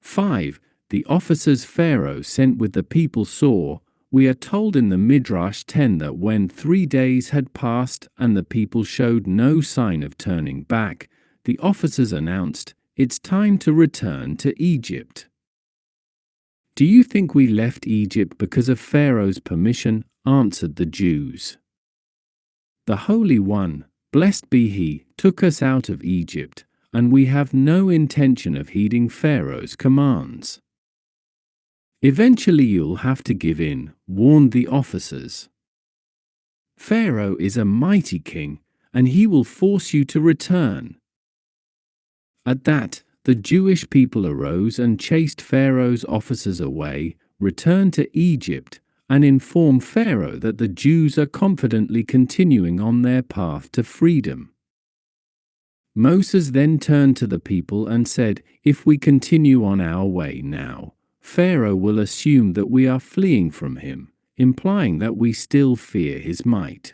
5. The officers Pharaoh sent with the people saw. We are told in the Midrash 10 that when 3 days had passed and the people showed no sign of turning back, the officers announced, "It's time to return to Egypt." Do you think we left Egypt because of Pharaoh's permission? Answered the Jews. The Holy One, blessed be He, took us out of Egypt, and we have no intention of heeding Pharaoh's commands. Eventually you'll have to give in, warned the officers. Pharaoh is a mighty king, and he will force you to return. At that, the Jewish people arose and chased Pharaoh's officers away, returned to Egypt, and informed Pharaoh that the Jews are confidently continuing on their path to freedom. Moses then turned to the people and said, "If we continue on our way now, Pharaoh will assume that we are fleeing from him, implying that we still fear his might.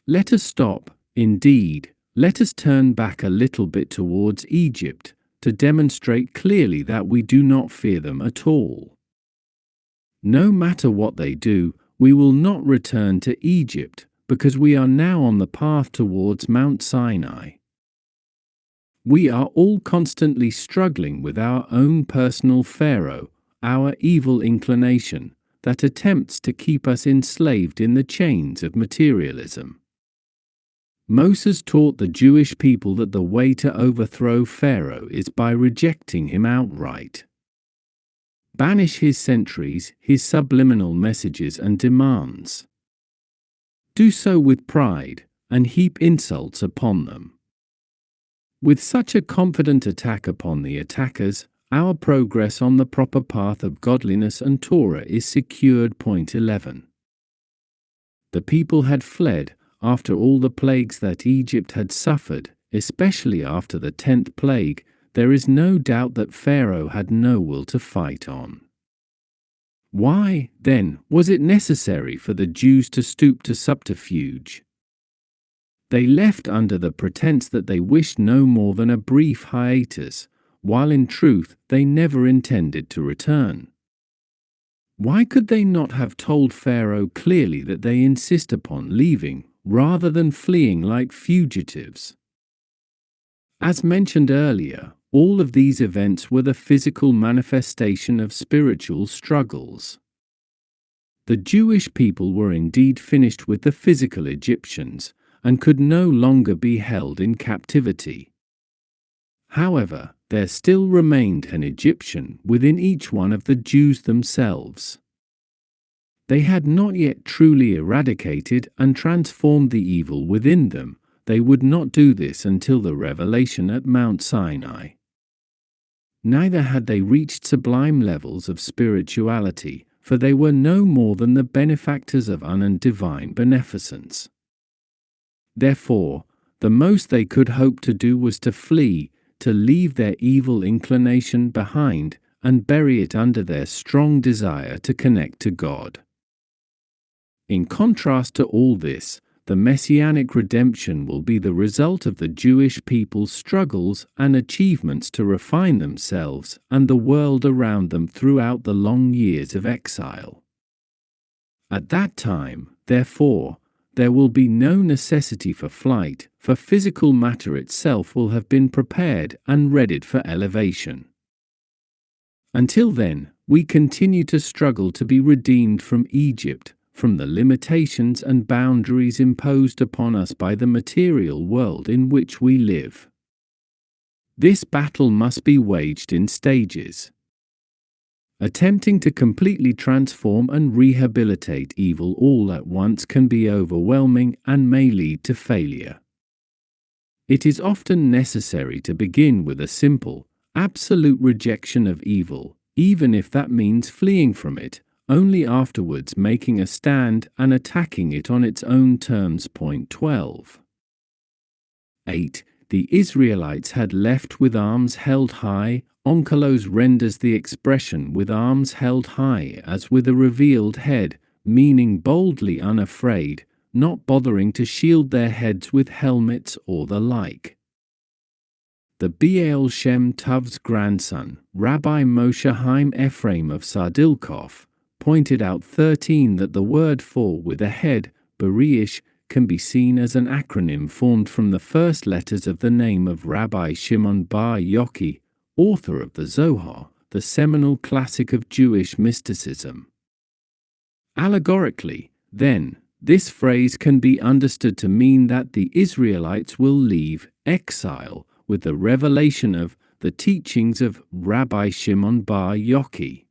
Let us stop, indeed, let us turn back a little bit towards Egypt, to demonstrate clearly that we do not fear them at all. No matter what they do, we will not return to Egypt, because we are now on the path towards Mount Sinai. We are all constantly struggling with our own personal Pharaoh, our evil inclination, that attempts to keep us enslaved in the chains of materialism." Moses taught the Jewish people that the way to overthrow Pharaoh is by rejecting him outright. Banish his centuries, his subliminal messages and demands. Do so with pride, and heap insults upon them. With such a confident attack upon the attackers, our progress on the proper path of godliness and Torah is secured. Point 11. The people had fled after all the plagues that Egypt had suffered, especially after the 10th plague. There is no doubt that Pharaoh had no will to fight on. Why, then, was it necessary for the Jews to stoop to subterfuge? They left under the pretense that they wished no more than a brief hiatus, while in truth they never intended to return. Why could they not have told Pharaoh clearly that they insist upon leaving, rather than fleeing like fugitives? As mentioned earlier, all of these events were the physical manifestation of spiritual struggles. The Jewish people were indeed finished with the physical Egyptians, and could no longer be held in captivity. However, there still remained an Egyptian within each one of the Jews themselves. They had not yet truly eradicated and transformed the evil within them. They would not do this until the revelation at Mount Sinai. Neither had they reached sublime levels of spirituality, for they were no more than the benefactors of unearned divine beneficence. Therefore, the most they could hope to do was to flee, to leave their evil inclination behind, and bury it under their strong desire to connect to God. In contrast to all this, the messianic redemption will be the result of the Jewish people's struggles and achievements to refine themselves and the world around them throughout the long years of exile. At that time, therefore, there will be no necessity for flight, for physical matter itself will have been prepared and readied for elevation. Until then, we continue to struggle to be redeemed from Egypt, from the limitations and boundaries imposed upon us by the material world in which we live. This battle must be waged in stages. Attempting to completely transform and rehabilitate evil all at once can be overwhelming and may lead to failure. It is often necessary to begin with a simple, absolute rejection of evil, even if that means fleeing from it, only afterwards making a stand and attacking it on its own terms. Point 12. 8. The Israelites had left with arms held high. Onkelos renders the expression "with arms held high" as with a revealed head, meaning boldly unafraid, not bothering to shield their heads with helmets or the like. the Baal Shem Tov's grandson, Rabbi Moshe Chaim Ephraim of Sardilkov, pointed out 13 that the word for with a head, Berish, can be seen as an acronym formed from the first letters of the name of Rabbi Shimon bar Yochai, author of the Zohar, the seminal classic of Jewish mysticism. Allegorically, then, this phrase can be understood to mean that the Israelites will leave exile with the revelation of the teachings of Rabbi Shimon bar Yochai.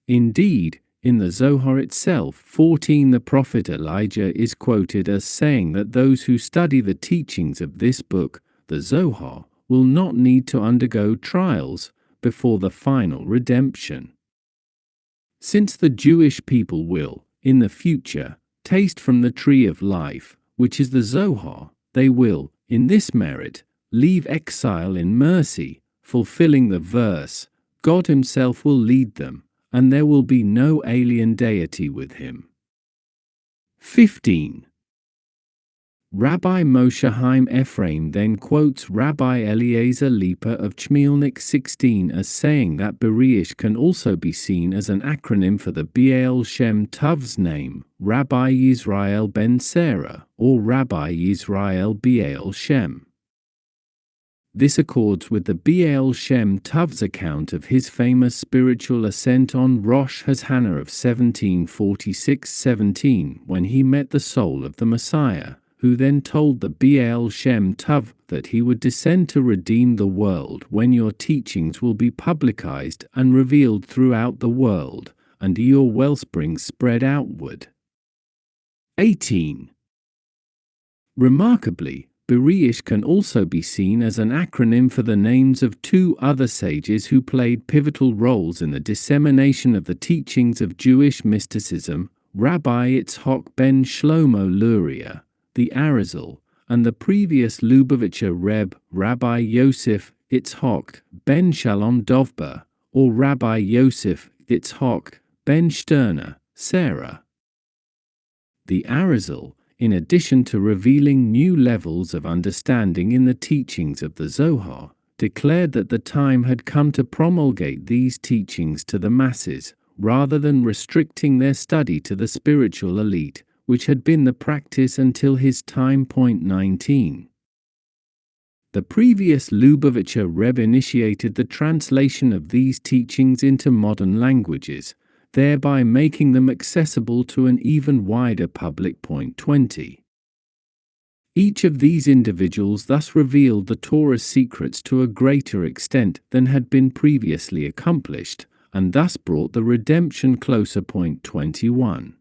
Indeed, in the Zohar itself, 14, the prophet Elijah is quoted as saying that those who study the teachings of this book, the Zohar, will not need to undergo trials before the final redemption. Since the Jewish people will, in the future, taste from the tree of life, which is the Zohar, they will, in this merit, leave exile in mercy, fulfilling the verse, God himself will lead them, and there will be no alien deity with him. 15. Rabbi Moshe Chaim Ephraim then quotes Rabbi Eliezer Leeper of Chmielnik 16 as saying that Berish can also be seen as an acronym for the Baal Shem Tov's name, Rabbi Yisrael ben Sarah, or Rabbi Yisrael Baal Shem. This accords with the Baal Shem Tov's account of his famous spiritual ascent on Rosh Hashanah of 1746-17 when he met the soul of the Messiah, who then told the Baal Shem Tov that he would descend to redeem the world when your teachings will be publicized and revealed throughout the world, and your wellsprings spread outward. 18. Remarkably, Berish can also be seen as an acronym for the names of two other sages who played pivotal roles in the dissemination of the teachings of Jewish mysticism, Rabbi Yitzhak ben Shlomo Luria, the Arizal, and the previous Lubavitcher Reb, Rabbi Yosef Yitzhak ben Shalom Dovber, or Rabbi Yosef Yitzhak ben Sterner, Sarah. The Arizal, in addition to revealing new levels of understanding in the teachings of the Zohar, declared that the time had come to promulgate these teachings to the masses, rather than restricting their study to the spiritual elite, which had been the practice until his time. 19. The previous Lubavitcher Rebbe initiated the translation of these teachings into modern languages, thereby making them accessible to an even wider public. 20. Each of these individuals thus revealed the Torah's secrets to a greater extent than had been previously accomplished, and thus brought the redemption closer. 21.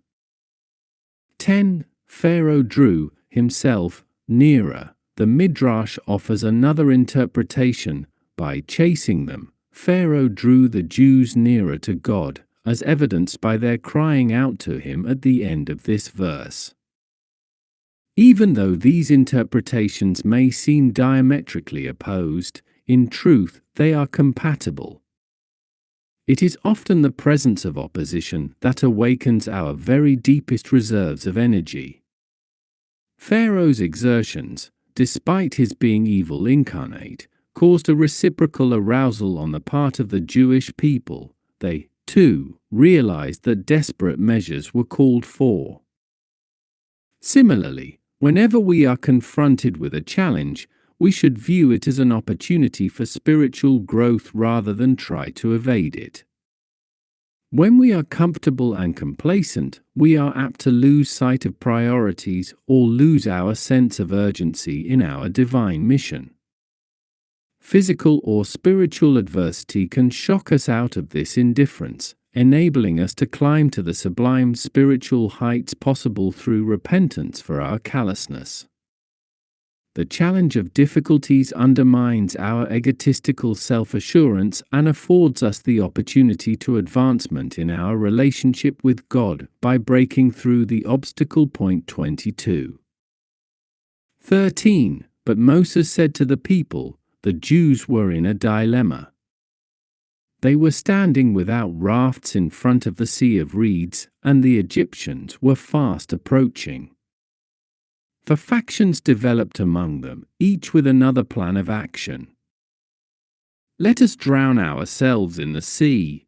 10. Pharaoh drew, himself, nearer. The Midrash offers another interpretation. By chasing them, Pharaoh drew the Jews nearer to God, as evidenced by their crying out to him at the end of this verse. Even though these interpretations may seem diametrically opposed, in truth they are compatible. It is often the presence of opposition that awakens our very deepest reserves of energy. Pharaoh's exertions, despite his being evil incarnate, caused a reciprocal arousal on the part of the Jewish people. They, too, realized that desperate measures were called for. Similarly, whenever we are confronted with a challenge, we should view it as an opportunity for spiritual growth rather than try to evade it. When we are comfortable and complacent, we are apt to lose sight of priorities or lose our sense of urgency in our divine mission. Physical or spiritual adversity can shock us out of this indifference, enabling us to climb to the sublime spiritual heights possible through repentance for our callousness. The challenge of difficulties undermines our egotistical self-assurance and affords us the opportunity to advancement in our relationship with God by breaking through the obstacle. 22. 13. But Moses said to the people, the Jews were in a dilemma. They were standing without rafts in front of the sea of reeds, and the Egyptians were fast approaching. For factions developed among them, each with another plan of action. Let us drown ourselves in the sea.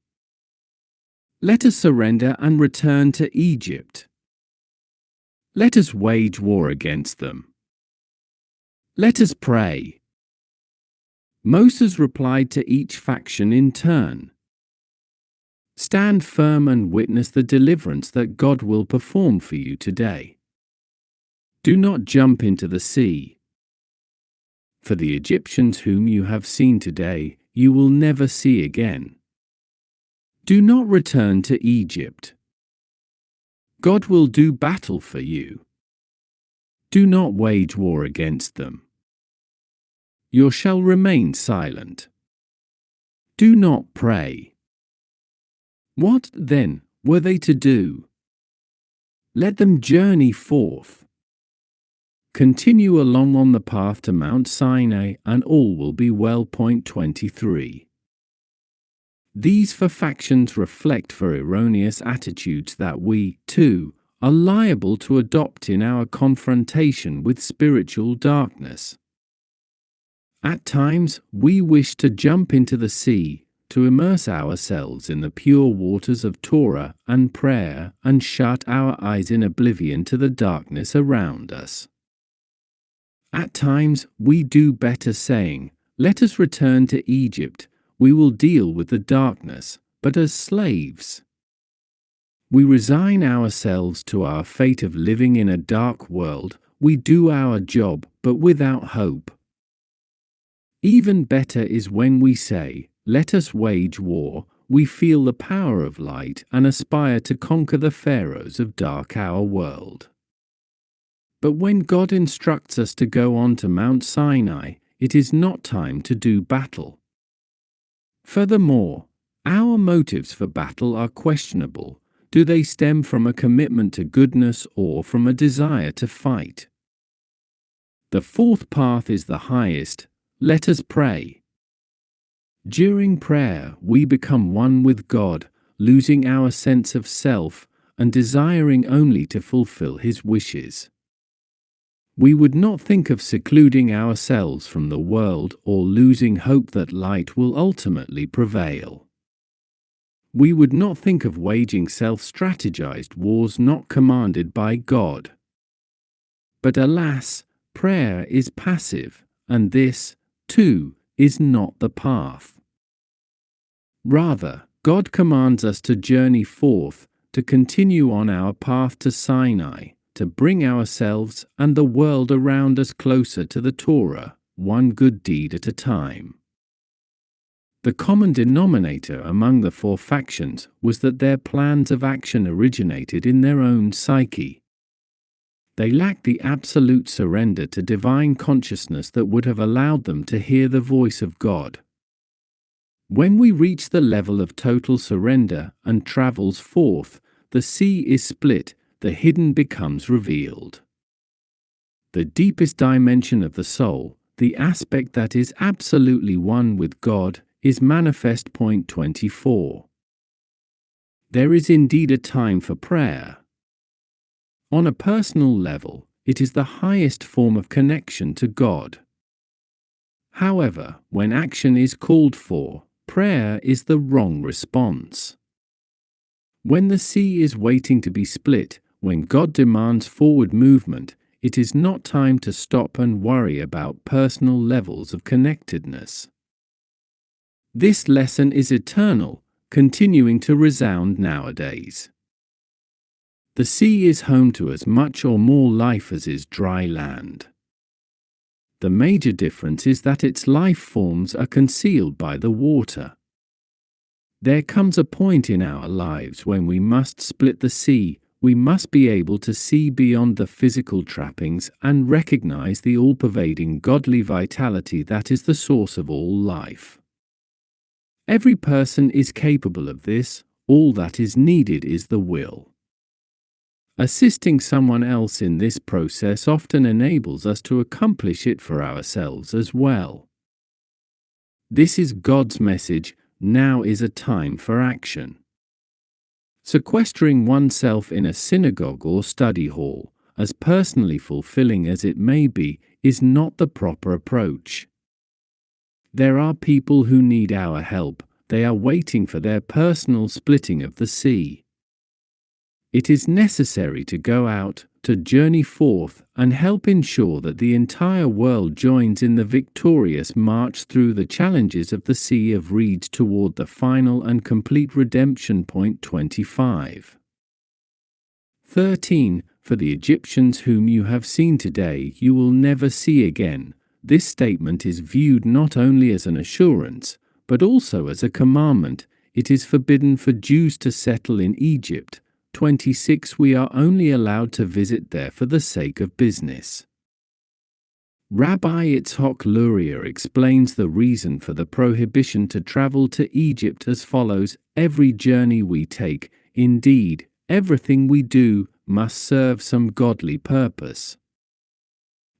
Let us surrender and return to Egypt. Let us wage war against them. Let us pray. Moses replied to each faction in turn. Stand firm and witness the deliverance that God will perform for you today. Do not jump into the sea. For the Egyptians whom you have seen today, you will never see again. Do not return to Egypt. God will do battle for you. Do not wage war against them. You shall remain silent. Do not pray. What, then, were they to do? Let them journey forth. Continue along on the path to Mount Sinai, and all will be well. 23. These four factions reflect for erroneous attitudes that we, too, are liable to adopt in our confrontation with spiritual darkness. At times, we wish to jump into the sea, to immerse ourselves in the pure waters of Torah and prayer, and shut our eyes in oblivion to the darkness around us. At times, we do better saying, "Let us return to Egypt, we will deal with the darkness, but as slaves." We resign ourselves to our fate of living in a dark world, we do our job, but without hope. Even better is when we say, "Let us wage war," we feel the power of light and aspire to conquer the pharaohs of dark our world. But when God instructs us to go on to Mount Sinai, it is not time to do battle. Furthermore, our motives for battle are questionable. Do they stem from a commitment to goodness or from a desire to fight? The fourth path is the highest. Let us pray. During prayer, we become one with God, losing our sense of self and desiring only to fulfill His wishes. We would not think of secluding ourselves from the world or losing hope that light will ultimately prevail. We would not think of waging self-strategized wars not commanded by God. But alas, prayer is passive, and this, too, is not the path. Rather, God commands us to journey forth, to continue on our path to Sinai, to bring ourselves and the world around us closer to the Torah, one good deed at a time. The common denominator among the four factions was that their plans of action originated in their own psyche. They lacked the absolute surrender to divine consciousness that would have allowed them to hear the voice of God. When we reach the level of total surrender and travels forth, the sea is split, the hidden becomes revealed. The deepest dimension of the soul, the aspect that is absolutely one with God, is manifest. 24. There is indeed a time for prayer. On a personal level, it is the highest form of connection to God. However, when action is called for, prayer is the wrong response. When the sea is waiting to be split, when God demands forward movement, it is not time to stop and worry about personal levels of connectedness. This lesson is eternal, continuing to resound nowadays. The sea is home to as much or more life as is dry land. The major difference is that its life forms are concealed by the water. There comes a point in our lives when we must split the sea. We must be able to see beyond the physical trappings and recognize the all-pervading godly vitality that is the source of all life. Every person is capable of this, all that is needed is the will. Assisting someone else in this process often enables us to accomplish it for ourselves as well. This is God's message, now is a time for action. Sequestering oneself in a synagogue or study hall, as personally fulfilling as it may be, is not the proper approach. There are people who need our help. They are waiting for their personal splitting of the sea. It is necessary to go out, to journey forth, and help ensure that the entire world joins in the victorious march through the challenges of the Sea of Reeds toward the final and complete redemption. Point 25. 13. For the Egyptians whom you have seen today, you will never see again. This statement is viewed not only as an assurance, but also as a commandment. It is forbidden for Jews to settle in Egypt. 26. We are only allowed to visit there for the sake of business. Rabbi Yitzhak Luria explains the reason for the prohibition to travel to Egypt as follows: every journey we take, indeed, everything we do, must serve some godly purpose.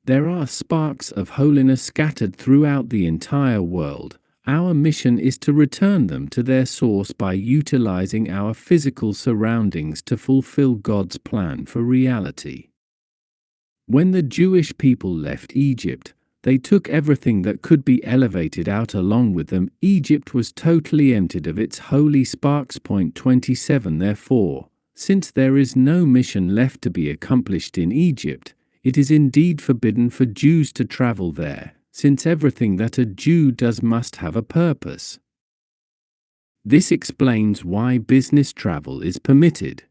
There are sparks of holiness scattered throughout the entire world. Our mission is to return them to their source by utilizing our physical surroundings to fulfill God's plan for reality. When the Jewish people left Egypt, they took everything that could be elevated out along with them. Egypt was totally emptied of its holy sparks. Point 27. Therefore, since there is no mission left to be accomplished in Egypt, it is indeed forbidden for Jews to travel there, since everything that a Jew does must have a purpose. This explains why business travel is permitted.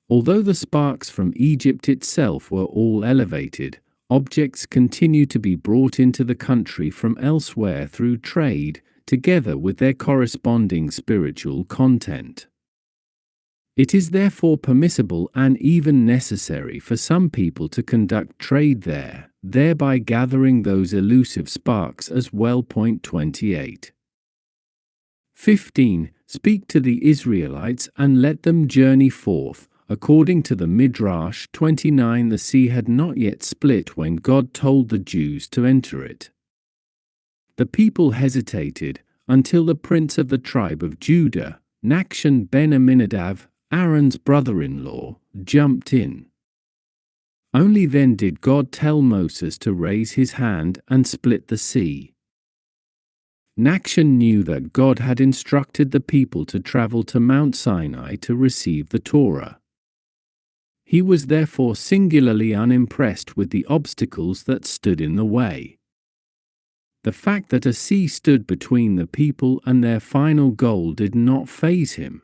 Although the sparks from Egypt itself were all elevated, objects continue to be brought into the country from elsewhere through trade, together with their corresponding spiritual content. It is therefore permissible and even necessary for some people to conduct trade there, thereby gathering those elusive sparks as well. Point 28. 15. Speak to the Israelites and let them journey forth. According to the Midrash 29, the sea had not yet split when God told the Jews to enter it. The people hesitated until the prince of the tribe of Judah, Nachshon ben Aminadav, Aaron's brother-in-law, jumped in. Only then did God tell Moses to raise his hand and split the sea. Nachshon knew that God had instructed the people to travel to Mount Sinai to receive the Torah. He was therefore singularly unimpressed with the obstacles that stood in the way. The fact that a sea stood between the people and their final goal did not faze him.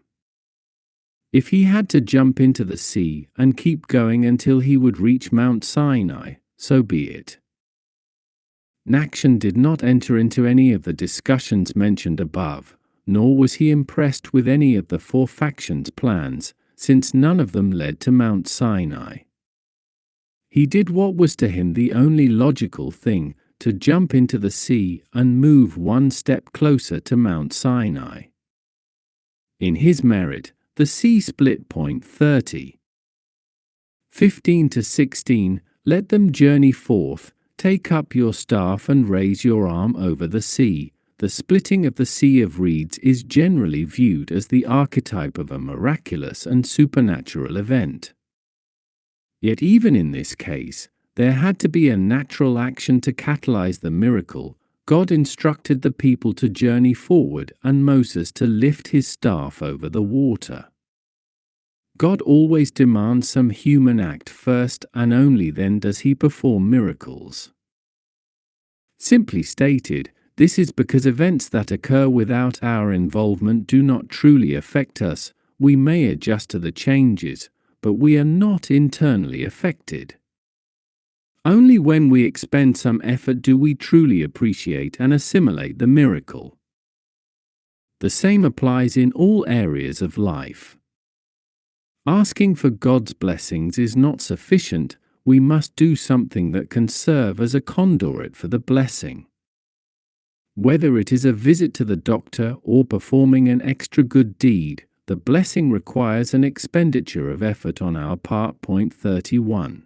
If he had to jump into the sea and keep going until he would reach Mount Sinai, so be it. Nachshon did not enter into any of the discussions mentioned above, nor was he impressed with any of the four factions' plans, since none of them led to Mount Sinai. He did what was to him the only logical thing, to jump into the sea and move one step closer to Mount Sinai. In his merit, the sea split. Point 30. 15 to 16. Let them journey forth, take up your staff and raise your arm over the sea. The splitting of the Sea of Reeds is generally viewed as the archetype of a miraculous and supernatural event. Yet even in this case, there had to be a natural action to catalyze the miracle. God instructed the people to journey forward and Moses to lift his staff over the water. God always demands some human act first, and only then does he perform miracles. Simply stated, this is because events that occur without our involvement do not truly affect us. We may adjust to the changes, but we are not internally affected. Only when we expend some effort do we truly appreciate and assimilate the miracle. The same applies in all areas of life. Asking for God's blessings is not sufficient. We must do something that can serve as a conduit for the blessing. Whether it is a visit to the doctor or performing an extra good deed, the blessing requires an expenditure of effort on our part. Point 31.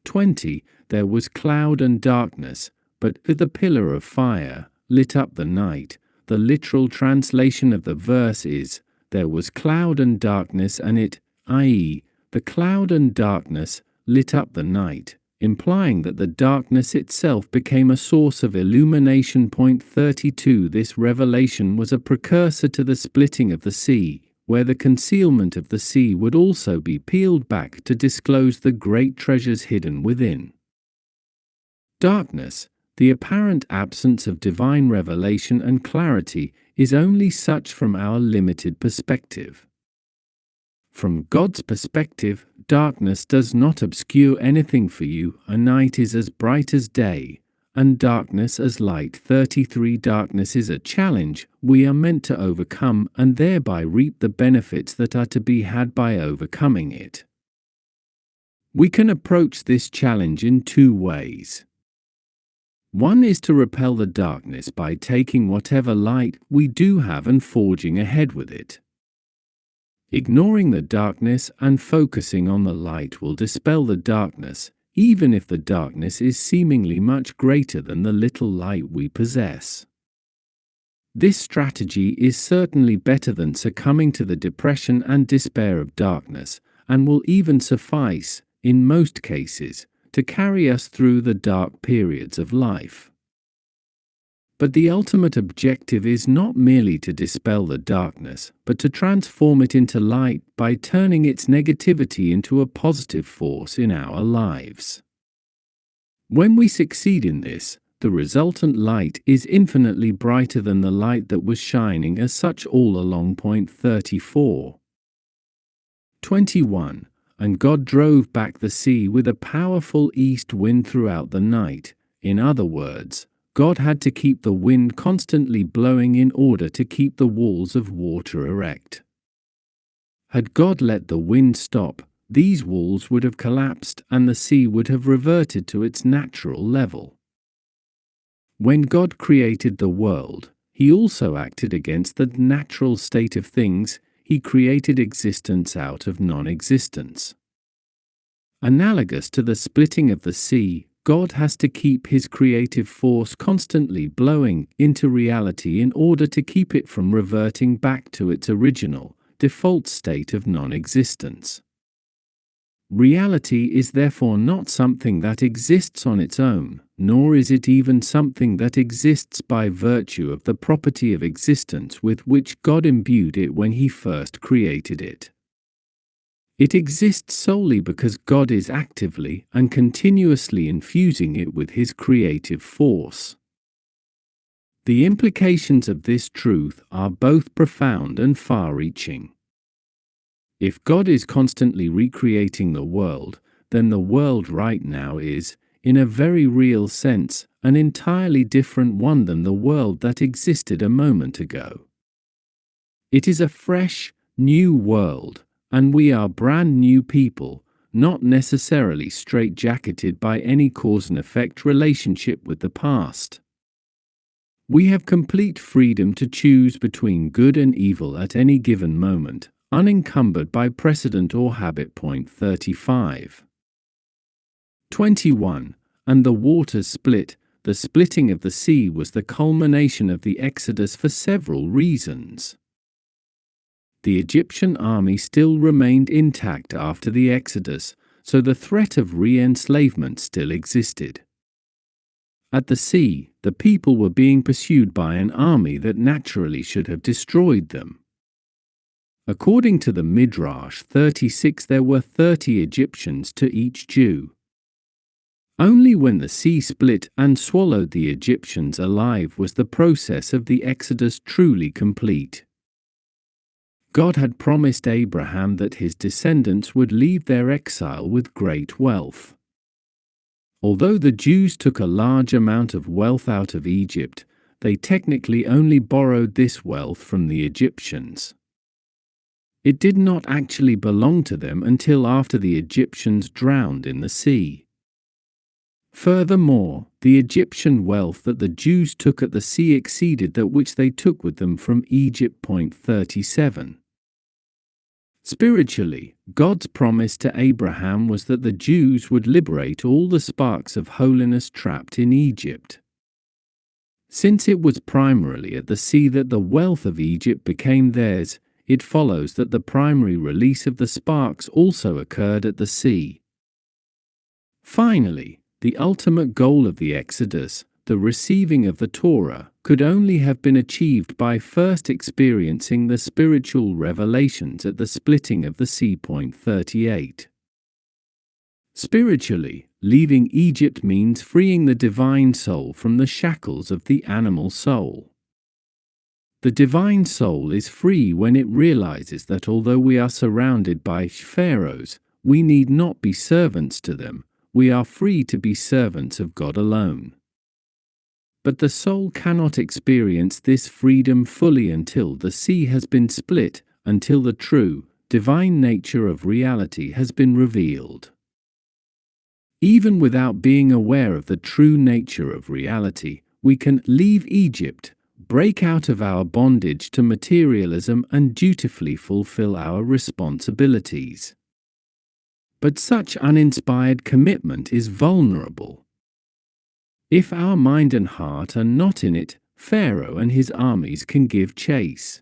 20. There was cloud and darkness, but the pillar of fire lit up the night. The literal translation of the verse is, there was cloud and darkness and it, i.e., the cloud and darkness lit up the night, implying that the darkness itself became a source of illumination. 32 This revelation was a precursor to the splitting of the sea, where the concealment of the sea would also be peeled back to disclose the great treasures hidden within. Darkness, the apparent absence of divine revelation and clarity, is only such from our limited perspective. From God's perspective, darkness does not obscure anything for you. A night is as bright as day, and darkness as light. 33 Darkness is a challenge we are meant to overcome and thereby reap the benefits that are to be had by overcoming it. We can approach this challenge in two ways. One is to repel the darkness by taking whatever light we do have and forging ahead with it. Ignoring the darkness and focusing on the light will dispel the darkness, even if the darkness is seemingly much greater than the little light we possess. This strategy is certainly better than succumbing to the depression and despair of darkness, and will even suffice, in most cases, to carry us through the dark periods of life. But the ultimate objective is not merely to dispel the darkness, but to transform it into light by turning its negativity into a positive force in our lives. When we succeed in this, the resultant light is infinitely brighter than the light that was shining as such all along. 34. 21. And God drove back the sea with a powerful east wind throughout the night. In other words, God had to keep the wind constantly blowing in order to keep the walls of water erect. Had God let the wind stop, these walls would have collapsed and the sea would have reverted to its natural level. When God created the world, He also acted against the natural state of things. He created existence out of non-existence. Analogous to the splitting of the sea, God has to keep His creative force constantly blowing into reality in order to keep it from reverting back to its original, default state of non-existence. Reality is therefore not something that exists on its own, nor is it even something that exists by virtue of the property of existence with which God imbued it when He first created it. It exists solely because God is actively and continuously infusing it with His creative force. The implications of this truth are both profound and far-reaching. If God is constantly recreating the world, then the world right now is, in a very real sense, an entirely different one than the world that existed a moment ago. It is a fresh, new world, and we are brand new people, not necessarily straitjacketed by any cause and effect relationship with the past. We have complete freedom to choose between good and evil at any given moment, unencumbered by precedent or habit. 35. 21. And the waters split. The splitting of the sea was the culmination of the Exodus for several reasons. The Egyptian army still remained intact after the Exodus, so the threat of re-enslavement still existed. At the sea, the people were being pursued by an army that naturally should have destroyed them. According to the Midrash 36, there were 30 Egyptians to each Jew. Only when the sea split and swallowed the Egyptians alive was the process of the Exodus truly complete. God had promised Abraham that his descendants would leave their exile with great wealth. Although the Jews took a large amount of wealth out of Egypt, they technically only borrowed this wealth from the Egyptians. It did not actually belong to them until after the Egyptians drowned in the sea. Furthermore, the Egyptian wealth that the Jews took at the sea exceeded that which they took with them from Egypt. 37. Spiritually, God's promise to Abraham was that the Jews would liberate all the sparks of holiness trapped in Egypt. Since it was primarily at the sea that the wealth of Egypt became theirs, it follows that the primary release of the sparks also occurred at the sea. Finally, the ultimate goal of the Exodus, the receiving of the Torah, could only have been achieved by first experiencing the spiritual revelations at the splitting of the sea. 38. Spiritually, leaving Egypt means freeing the divine soul from the shackles of the animal soul. The divine soul is free when it realizes that although we are surrounded by pharaohs, we need not be servants to them. We are free to be servants of God alone. But the soul cannot experience this freedom fully until the sea has been split, until the true, divine nature of reality has been revealed. Even without being aware of the true nature of reality, we can leave Egypt, break out of our bondage to materialism, and dutifully fulfill our responsibilities. But such uninspired commitment is vulnerable. If our mind and heart are not in it, Pharaoh and his armies can give chase.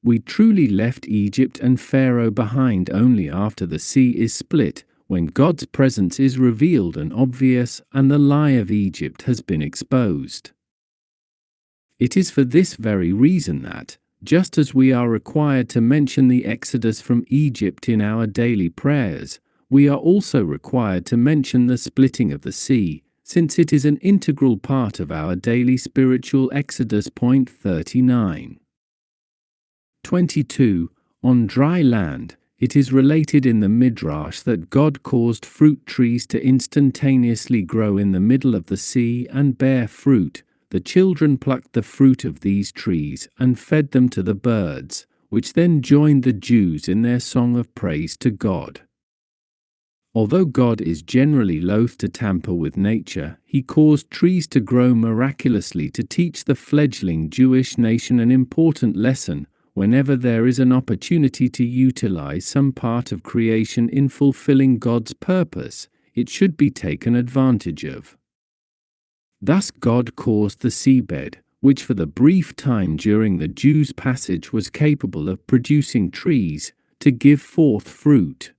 We truly left Egypt and Pharaoh behind only after the sea is split, when God's presence is revealed and obvious, and the lie of Egypt has been exposed. It is for this very reason that, just as we are required to mention the Exodus from Egypt in our daily prayers, we are also required to mention the splitting of the sea, since it is an integral part of our daily spiritual Exodus. 39. 22. On dry land, it is related in the Midrash that God caused fruit trees to instantaneously grow in the middle of the sea and bear fruit. The children plucked the fruit of these trees and fed them to the birds, which then joined the Jews in their song of praise to God. Although God is generally loath to tamper with nature, he caused trees to grow miraculously to teach the fledgling Jewish nation an important lesson. Whenever there is an opportunity to utilize some part of creation in fulfilling God's purpose, it should be taken advantage of. Thus God caused the seabed, which for the brief time during the Jews' passage was capable of producing trees, to give forth fruit.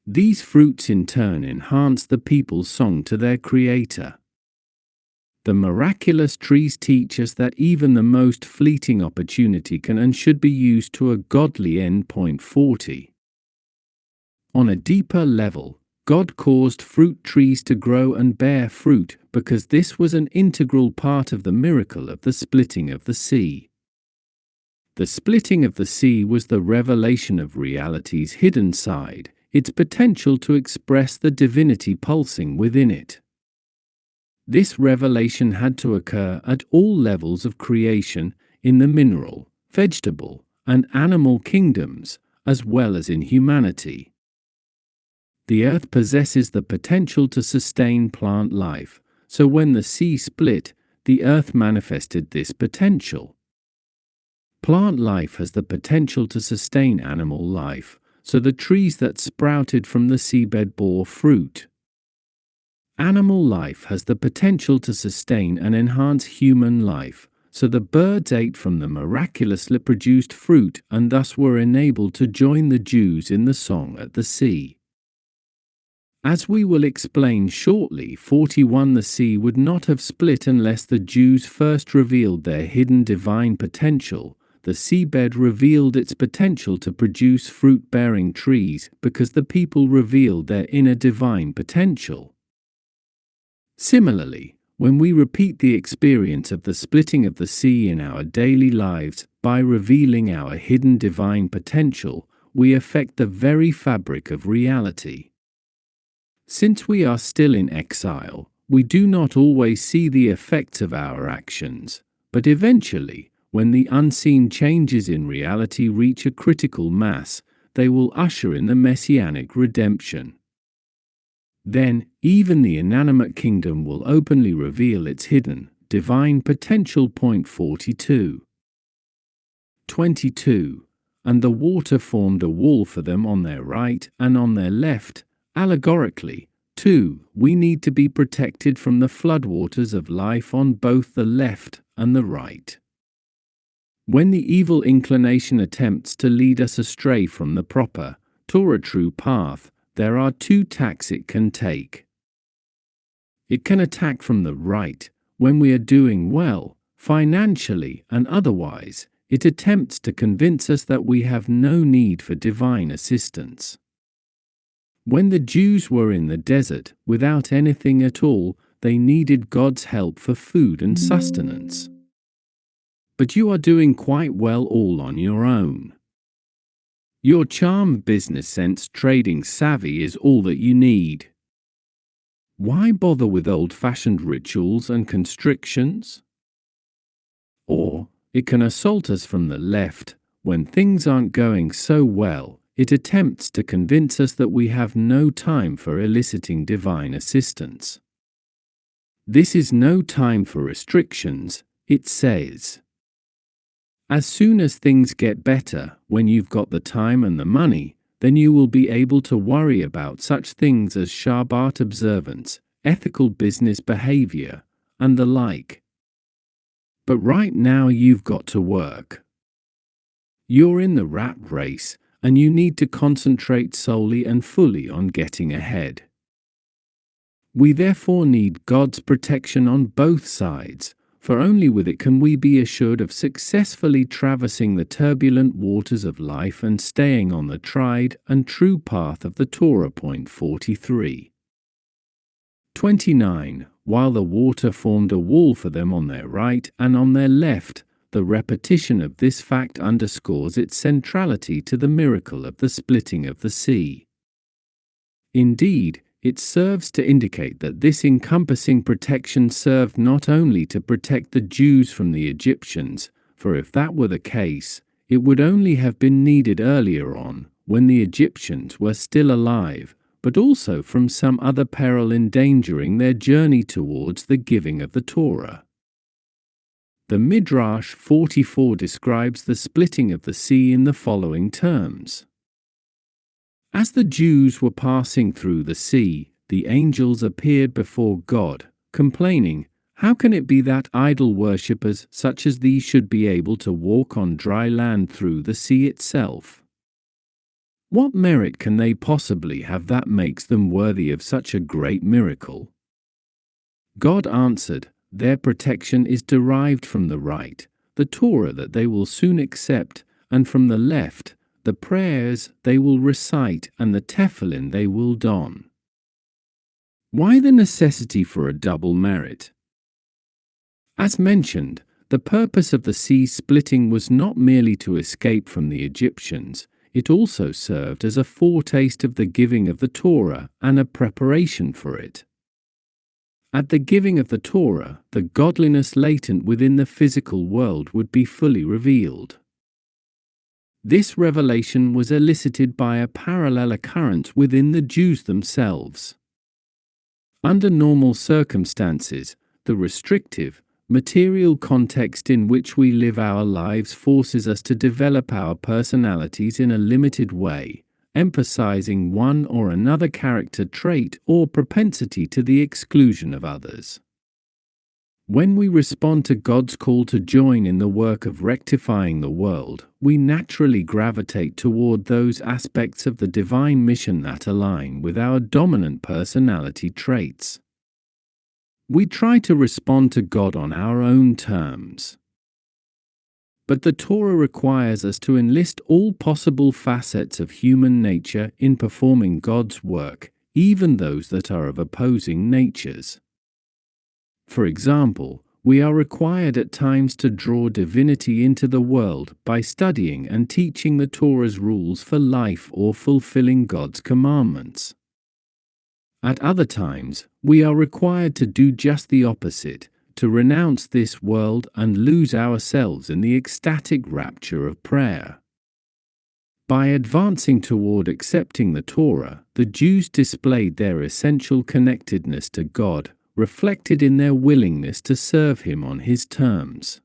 These fruits in turn enhanced the people's song to their Creator. The miraculous trees teach us that even the most fleeting opportunity can and should be used to a godly end. 40. On a deeper level, God caused fruit trees to grow and bear fruit because this was an integral part of the miracle of the splitting of the sea. The splitting of the sea was the revelation of reality's hidden side, its potential to express the divinity pulsing within it. This revelation had to occur at all levels of creation, in the mineral, vegetable, and animal kingdoms, as well as in humanity. The earth possesses the potential to sustain plant life, so when the sea split, the earth manifested this potential. Plant life has the potential to sustain animal life, so the trees that sprouted from the seabed bore fruit. Animal life has the potential to sustain and enhance human life, so the birds ate from the miraculously produced fruit and thus were enabled to join the Jews in the song at the sea. As we will explain shortly, 41, the sea would not have split unless the Jews first revealed their hidden divine potential. The seabed revealed its potential to produce fruit-bearing trees because the people revealed their inner divine potential. Similarly, when we repeat the experience of the splitting of the sea in our daily lives by revealing our hidden divine potential, we affect the very fabric of reality. Since we are still in exile, we do not always see the effects of our actions, but eventually, when the unseen changes in reality reach a critical mass, they will usher in the messianic redemption. Then, even the inanimate kingdom will openly reveal its hidden, divine potential. 42. 22. And the water formed a wall for them on their right and on their left. Allegorically, 2. We need to be protected from the floodwaters of life on both the left and the right. When the evil inclination attempts to lead us astray from the proper, Torah true path, there are two tacks it can take. It can attack from the right, when we are doing well, financially and otherwise. It attempts to convince us that we have no need for divine assistance. When the Jews were in the desert, without anything at all, they needed God's help for food and sustenance. But you are doing quite well all on your own. Your charm, business sense, trading savvy is all that you need. Why bother with old-fashioned rituals and constrictions? Or, it can assault us from the left. When things aren't going so well, it attempts to convince us that we have no time for eliciting divine assistance. This is no time for restrictions, it says. As soon as things get better, when you've got the time and the money, then you will be able to worry about such things as Shabbat observance, ethical business behavior, and the like. But right now you've got to work. You're in the rat race, and you need to concentrate solely and fully on getting ahead. We therefore need God's protection on both sides, for only with it can we be assured of successfully traversing the turbulent waters of life and staying on the tried and true path of the Torah. 43. 29. While the water formed a wall for them on their right and on their left, the repetition of this fact underscores its centrality to the miracle of the splitting of the sea. Indeed, it serves to indicate that this encompassing protection served not only to protect the Jews from the Egyptians, for if that were the case, it would only have been needed earlier on, when the Egyptians were still alive, but also from some other peril endangering their journey towards the giving of the Torah. The Midrash 44 describes the splitting of the sea in the following terms. As the Jews were passing through the sea, the angels appeared before God, complaining, "How can it be that idol worshippers such as these should be able to walk on dry land through the sea itself? What merit can they possibly have that makes them worthy of such a great miracle?" God answered, "Their protection is derived from the right, the Torah that they will soon accept, and from the left, the prayers they will recite and the tefillin they will don." Why the necessity for a double merit? As mentioned, the purpose of the sea splitting was not merely to escape from the Egyptians, it also served as a foretaste of the giving of the Torah and a preparation for it. At the giving of the Torah, the godliness latent within the physical world would be fully revealed. This revelation was elicited by a parallel occurrence within the Jews themselves. Under normal circumstances, the restrictive, material context in which we live our lives forces us to develop our personalities in a limited way, emphasizing one or another character trait or propensity to the exclusion of others. When we respond to God's call to join in the work of rectifying the world, we naturally gravitate toward those aspects of the divine mission that align with our dominant personality traits. We try to respond to God on our own terms. But the Torah requires us to enlist all possible facets of human nature in performing God's work, even those that are of opposing natures. For example, we are required at times to draw divinity into the world by studying and teaching the Torah's rules for life or fulfilling God's commandments. At other times, we are required to do just the opposite, to renounce this world and lose ourselves in the ecstatic rapture of prayer. By advancing toward accepting the Torah, the Jews displayed their essential connectedness to God, reflected in their willingness to serve Him on His terms.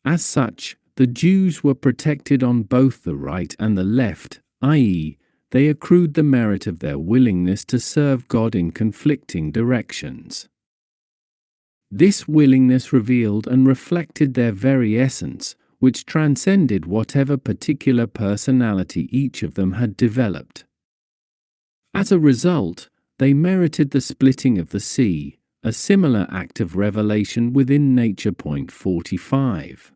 As such, the Jews were protected on both the right and the left, i.e., they accrued the merit of their willingness to serve God in conflicting directions. This willingness revealed and reflected their very essence, which transcended whatever particular personality each of them had developed. As a result, they merited the splitting of the sea, a similar act of revelation within nature. 45.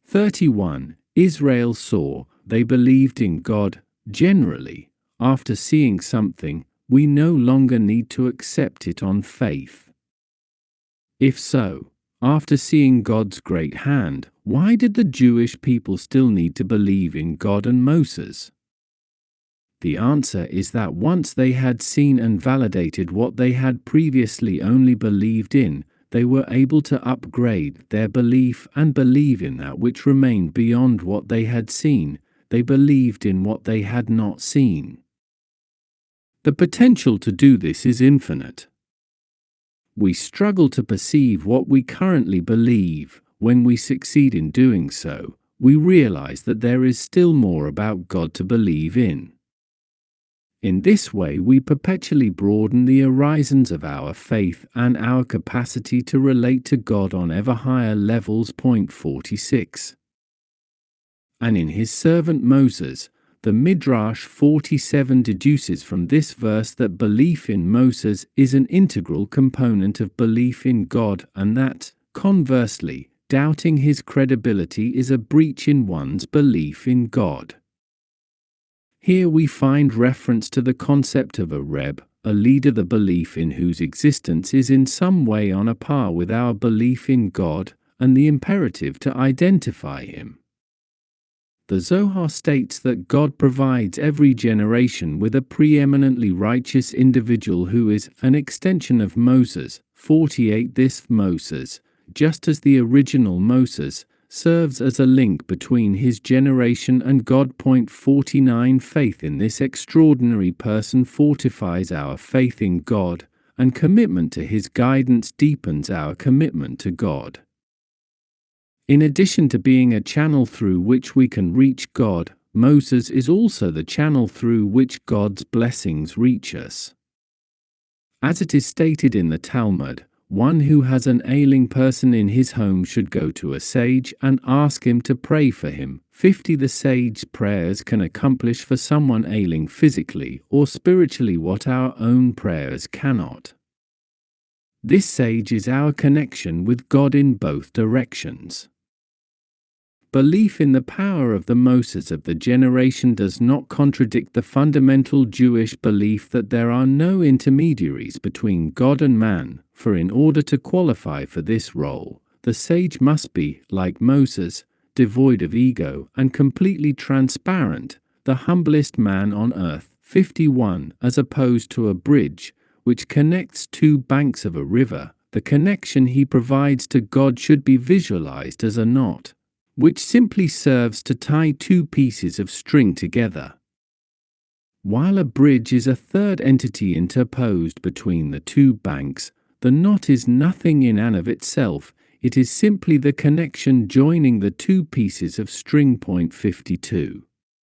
31. Israel saw, they believed in God. Generally, after seeing something, we no longer need to accept it on faith. If so, after seeing God's great hand, why did the Jewish people still need to believe in God and Moses? The answer is that once they had seen and validated what they had previously only believed in, they were able to upgrade their belief and believe in that which remained beyond what they had seen. They believed in what they had not seen. The potential to do this is infinite. We struggle to perceive what we currently believe. When we succeed in doing so, we realize that there is still more about God to believe in. In this way, we perpetually broaden the horizons of our faith and our capacity to relate to God on ever higher levels. 46. And in his servant Moses, the Midrash 47 deduces from this verse that belief in Moses is an integral component of belief in God, and that, conversely, doubting his credibility is a breach in one's belief in God. Here we find reference to the concept of a Reb, a leader, the belief in whose existence is in some way on a par with our belief in God, and the imperative to identify him. The Zohar states that God provides every generation with a preeminently righteous individual who is an extension of Moses. 48. This Moses, just as the original Moses, serves as a link between his generation and God. 49. Faith in this extraordinary person fortifies our faith in God, and commitment to his guidance deepens our commitment to God. In addition to being a channel through which we can reach God, Moses is also the channel through which God's blessings reach us. As it is stated in the Talmud, one who has an ailing person in his home should go to a sage and ask him to pray for him. 50. The sage's prayers can accomplish for someone ailing physically or spiritually what our own prayers cannot. This sage is our connection with God in both directions. Belief in the power of the Moses of the generation does not contradict the fundamental Jewish belief that there are no intermediaries between God and man, for in order to qualify for this role, the sage must be, like Moses, devoid of ego and completely transparent, the humblest man on earth. 51. As opposed to a bridge, which connects two banks of a river, the connection he provides to God should be visualized as a knot, which simply serves to tie two pieces of string together. While a bridge is a third entity interposed between the two banks, the knot is nothing in and of itself, it is simply the connection joining the two pieces of string. 52.